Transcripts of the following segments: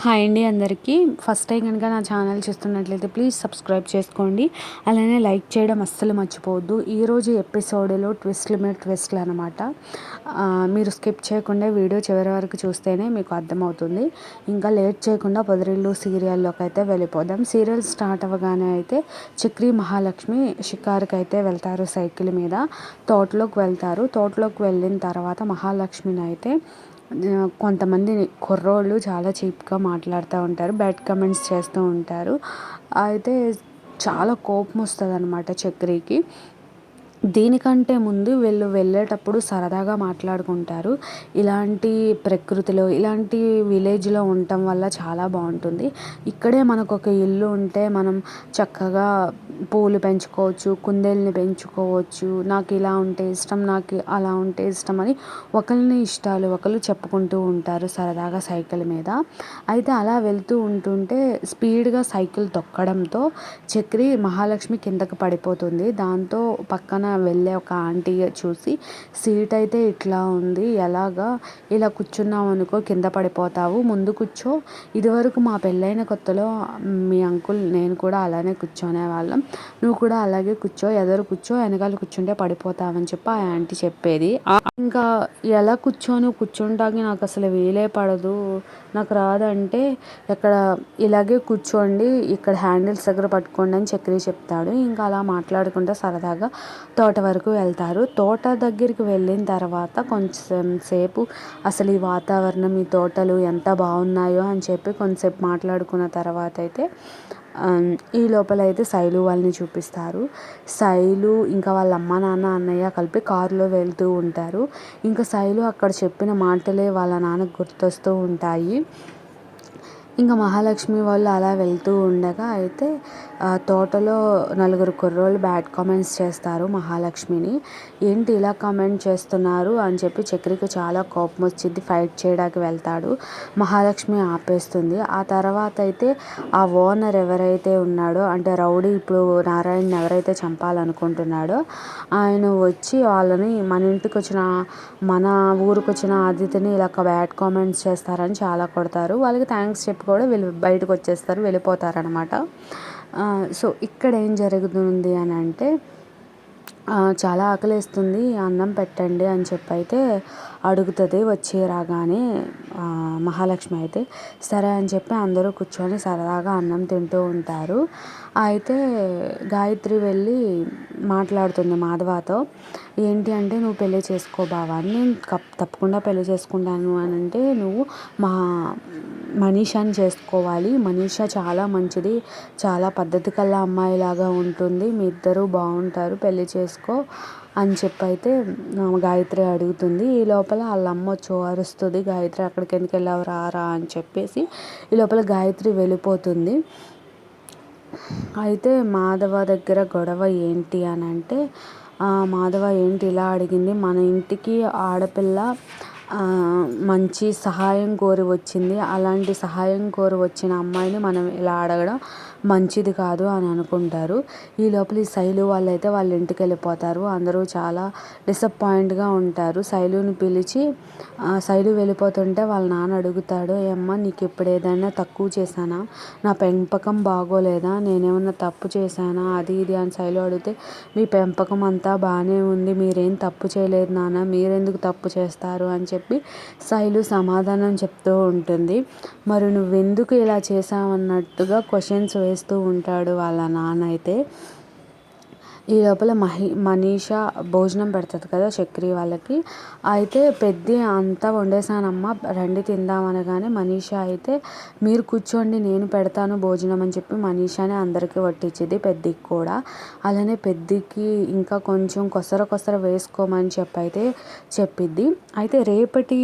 Hi అండి అందరికీ. First time కనుక నా ఛానల్ చూస్తున్నట్లయితే ప్లీజ్ సబ్స్క్రైబ్ చేసుకోండి. అలానే లైక్ చేయడం అస్సలు మర్చిపోవద్దు. ఈరోజు ఎపిసోడ్లో ట్విస్ట్లు మీద ట్విస్ట్లు అనమాట. మీరు స్కిప్ చేయకుండా వీడియో చివరి వరకు చూస్తేనే మీకు అర్థమవుతుంది. ఇంకా లేట్ చేయకుండా పొదరిల్లు సీరియల్లోకి అయితే వెళ్ళిపోదాం. సీరియల్ స్టార్ట్ అవ్వగానే అయితే చక్రి మహాలక్ష్మి షికారుకి అయితే వెళ్తారు. సైకిల్ మీద తోటలోకి వెళ్తారు. తోటలోకి వెళ్ళిన తర్వాత మహాలక్ష్మిని అయితే కొంతమంది కుర్రోళ్ళు చాలా చీప్గా మాట్లాడుతూ ఉంటారు, బ్యాడ్ కమెంట్స్ చేస్తూ ఉంటారు. అయితే చాలా కోపం వస్తుంది అనమాట చక్రికి. దీనికంటే ముందు వీళ్ళు వెళ్ళేటప్పుడు సరదాగా మాట్లాడుకుంటారు. ఇలాంటి ప్రకృతిలో ఇలాంటి విలేజ్లో ఉండటం వల్ల చాలా బాగుంటుంది. ఇక్కడే మనకు ఒక ఇల్లు ఉంటే మనం చక్కగా పూలు పెంచుకోవచ్చు, కుందేల్ని పెంచుకోవచ్చు. నాకు ఇలా ఉంటే ఇష్టం, నాకు అలా ఉంటే ఇష్టం అని ఒకరిని ఇష్టాలు ఒకరు చెప్పుకుంటూ ఉంటారు సరదాగా సైకిల్ మీద. అయితే అలా వెళ్తూ ఉంటుంటే స్పీడ్గా సైకిల్ తొక్కడంతో చక్రి మహాలక్ష్మి కిందకు పడిపోతుంది. దాంతో పక్కన వెళ్ళే ఒక ఆంటీ చూసి, సీట్ అయితే ఇట్లా ఉంది, ఎలాగా ఇలా కూర్చున్నావు అనుకో కింద పడిపోతావు, ముందు కూర్చో, ఇదివరకు మా పెళ్ళైన కొత్తలో మీ అంకుల్ నేను కూడా అలానే కూర్చొనే వాళ్ళం, నువ్వు కూడా అలాగే కూర్చో, ఎదురు కూర్చో, వెనకాల కూర్చుంటే పడిపోతావని చెప్పి ఆ ఆంటీ చెప్పేది. ఇంకా ఎలా కూర్చుంటాకి నాకు అసలు వీలే పడదు, నాకు రాదంటే ఇక్కడ ఇలాగే కూర్చోండి, ఇక్కడ హ్యాండిల్స్ దగ్గర పట్టుకోండి అని చక్రి చెప్తాడు. ఇంకా అలా మాట్లాడుకుంటే సరదాగా తోట వరకు వెళ్తారు. తోట దగ్గరికి వెళ్ళిన తర్వాత కొంచెం సేపు అసలు ఈ వాతావరణం, ఈ తోటలు ఎంత బాగున్నాయో అని చెప్పి కొంచెంసేపు మాట్లాడుకున్న తర్వాత అయితే ఈ లోపల అయితే శైలు వాళ్ళని చూపిస్తారు. శైలు ఇంకా వాళ్ళ అమ్మ నాన్న అన్నయ్య కలిపి కారులో వెళ్తూ ఉంటారు. ఇంకా శైలు అక్కడ చెప్పిన మాటలే వాళ్ళ నాన్నకు గుర్తొస్తూ ఉంటాయి. ఇంకా మహాలక్ష్మి వాళ్ళు అలా వెళ్తూ ఉండగా అయితే తోటలో నలుగురు కుర్రోళ్ళు బ్యాడ్ కామెంట్స్ చేస్తారు మహాలక్ష్మిని. ఏంటి ఇలా కామెంట్ చేస్తున్నారు అని చెప్పి చక్రికి చాలా కోపం వచ్చింది. ఫైట్ చేయడానికి వెళ్తాడు. మహాలక్ష్మి ఆపేస్తుంది. ఆ తర్వాత అయితే ఆ ఓనర్ ఎవరైతే ఉన్నాడో, అంటే రౌడీ ఇప్పుడు నారాయణని ఎవరైతే చంపాలనుకుంటున్నాడో ఆయన వచ్చి వాళ్ళని మన ఊరికి వచ్చిన అతిథిని ఇలా బ్యాడ్ కామెంట్స్ చేస్తారని చాలా కొడతారు. వాళ్ళకి థ్యాంక్స్ చెప్పి కూడా వీళ్ళు బయటకు వచ్చేస్తారు, వెళ్ళిపోతారనమాట. సో ఇక్కడ ఏం జరుగుతుంది అని అంటే చాలా ఆకలిస్తుంది, అన్నం పెట్టండి అని చెప్పి అయితే అడుగుతుంది వచ్చి రాగానే మహాలక్ష్మి అయితే. సరే అని చెప్పి అందరూ కూర్చొని సరదాగా అన్నం తింటూ ఉంటారు. అయితే గాయత్రి వెళ్ళి మాట్లాడుతుంది మాధవతో. ఏంటి అంటే, నువ్వు పెళ్ళి చేసుకో బావా, నేను తప్పకుండా పెళ్ళి చేసుకుంటాను అని అంటే నువ్వు మా మనీషాని చేసుకోవాలి, మనీషా చాలా మంచిది, చాలా పద్ధతి కల్లా అమ్మాయిలాగా ఉంటుంది, మీ ఇద్దరూ బాగుంటారు, పెళ్ళి చేసుకో అని చెప్పి అయితే గాయత్రి అడుగుతుంది. ఈ లోపల వాళ్ళ అమ్మ వచ్చి అరుస్తుంది, గాయత్రి అక్కడికి ఎందుకు వెళ్ళావు రా అని చెప్పేసి. ఈ లోపల గాయత్రి వెళ్ళిపోతుంది. అయితే మాధవ దగ్గర గొడవ ఏంటి అని అంటే, మాధవ ఏంటి ఇలా అడిగింది, మన ఇంటికి ఆడపిల్ల మంచి సహాయం కోరి వచ్చింది, అలాంటి సహాయం కోరి వచ్చిన అమ్మాయిని మనం ఇలా అడగడం మంచిది కాదు అని అనుకుంటారు. ఈ లోపల ఈ శైలు వాళ్ళైతే వాళ్ళ ఇంటికి వెళ్ళిపోతారు. అందరూ చాలా డిసప్పాయింట్గా ఉంటారు. శైలుని పిలిచి శైలు వెళ్ళిపోతుంటే వాళ్ళ నాన్న అడుగుతాడు, ఏమ్మా నీకు ఇప్పుడు ఏదైనా తక్కువ చేశానా, నా పెంపకం బాగోలేదా, నేనేమన్నా తప్పు చేశానా, అది ఇది అని శైలు అడిగితే, మీ పెంపకం అంతా బాగానే ఉంది, మీరేం తప్పు చేయలేదు నాన్న, మీరెందుకు తప్పు చేస్తారు అని చెప్పి శైలు సమాధానం చెప్తూ ఉంటుంది. మరి నువ్వెందుకు ఇలా చేసావన్నట్టుగా క్వశ్చన్స్ వేస్తూ ఉంటాడు వాళ్ళ నాన్న అయితే. ఈ లోపల మనీషా భోజనం పెడుతుంది కదా చక్రి వాళ్ళకి. అయితే పెద్ది అంతా వండేసానమ్మా రండి తిందామనగానే మనీషా అయితే, మీరు కూర్చోండి నేను పెడతాను భోజనం అని చెప్పి మనీషానే అందరికీ వడ్డించింది, పెద్దికి కూడా. అలానే పెద్దికి ఇంకా కొంచెం కొసర వేసుకోమని చెప్పి అయితే చెప్పిద్ది. అయితే రేపటి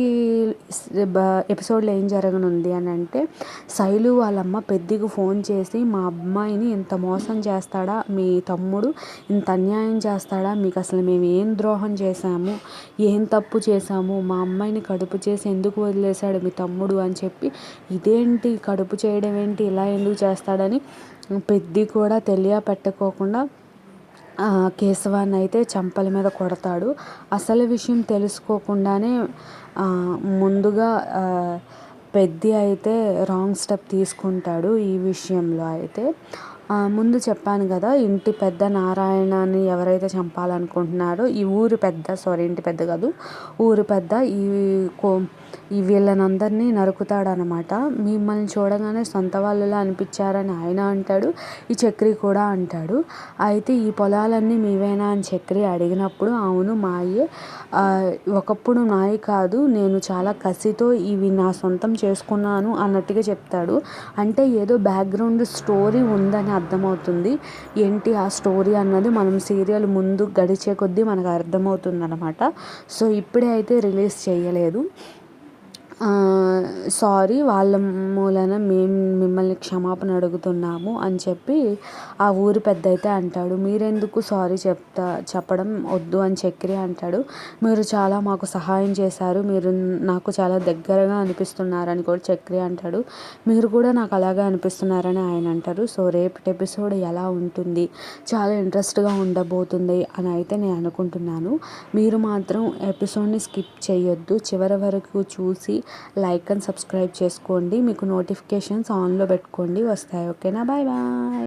ఎపిసోడ్లో ఏం జరగనుంది అని అంటే, శైలు వాళ్ళమ్మ పెద్దికి ఫోన్ చేసి, మా అమ్మాయిని ఇంత మోసం చేస్తాడా మీ తమ్ముడు, ఇంత అన్యాయం చేస్తాడా, మీకు అసలు మేము ఏం ద్రోహం చేశాము, ఏం తప్పు చేశాము, మా అమ్మాయిని కడుపు చేసి ఎందుకు వదిలేశాడు మీ తమ్ముడు అని చెప్పి, ఇదేంటి కడుపు చేయడం ఏంటి, ఇలా ఎందుకు చేస్తాడని పెద్ది కూడా పెట్టకోకుండా కేశవాన్ని అయితే చంపల మీద కొడతాడు. అసలు విషయం తెలుసుకోకుండానే ముందుగా పెద్ది అయితే రాంగ్ స్టెప్ తీసుకుంటాడు ఈ విషయంలో అయితే. ముందు చెప్పాను కదా, ఇంటి పెద్ద నారాయణని ఎవరైతే చంపాలనుకుంటున్నారో ఈ ఊరి పెద్ద, ఇంటి పెద్ద కాదు, ఊరి పెద్ద ఈ వీళ్ళనందరినీ నరుకుతాడనమాట. మిమ్మల్ని చూడగానే సొంత వాళ్ళలా అనిపించారని ఆయన అంటాడు, ఈ చక్రి కూడా అంటాడు. అయితే ఈ పొలాలన్నీ మీవేనా అని చక్రి అడిగినప్పుడు అవును మాయే, ఒకప్పుడు నాయి కాదు, నేను చాలా కసితో ఇవి నా సొంతం చేసుకున్నాను అన్నట్టుగా చెప్తాడు. అంటే ఏదో బ్యాక్గ్రౌండ్ స్టోరీ ఉందని అర్థమవుతుంది. ఏంటి ఆ స్టోరీ అన్నది మనం సీరియల్ ముందు గడిచే కొద్దీ మనకు అర్థమవుతుంది అనమాట. సో ఇప్పుడే అయితే రిలీజ్ చేయలేదు. సారీ, వాళ్ళ మూలన మేము మిమ్మల్ని క్షమాపణ అడుగుతున్నాము అని చెప్పి ఆ ఊరి పెద్ద అయితే అంటాడు. మీరెందుకు సారీ చెప్పడం వద్దు అని చక్రి అంటాడు. మీరు చాలా మాకు సహాయం చేశారు, మీరు నాకు చాలా దగ్గరగా అనిపిస్తున్నారని కూడా చక్రి అంటాడు. మీరు కూడా నాకు అలాగే అనిపిస్తున్నారని ఆయన అంటారు. సో రేపటి ఎపిసోడ్ ఎలా ఉంటుంది, చాలా ఇంట్రెస్ట్గా ఉండబోతుంది అని అయితే నేను అనుకుంటున్నాను. మీరు మాత్రం ఎపిసోడ్ని స్కిప్ చేయొద్దు, చివరి వరకు చూసి లైక్ అండ్ సబ్స్క్రైబ్ చేసుకోండి. మీకు నోటిఫికేషన్స్ ఆన్లో పెట్టుకోండి, వస్తాయి. ఓకేనా, బాయ్ బాయ్.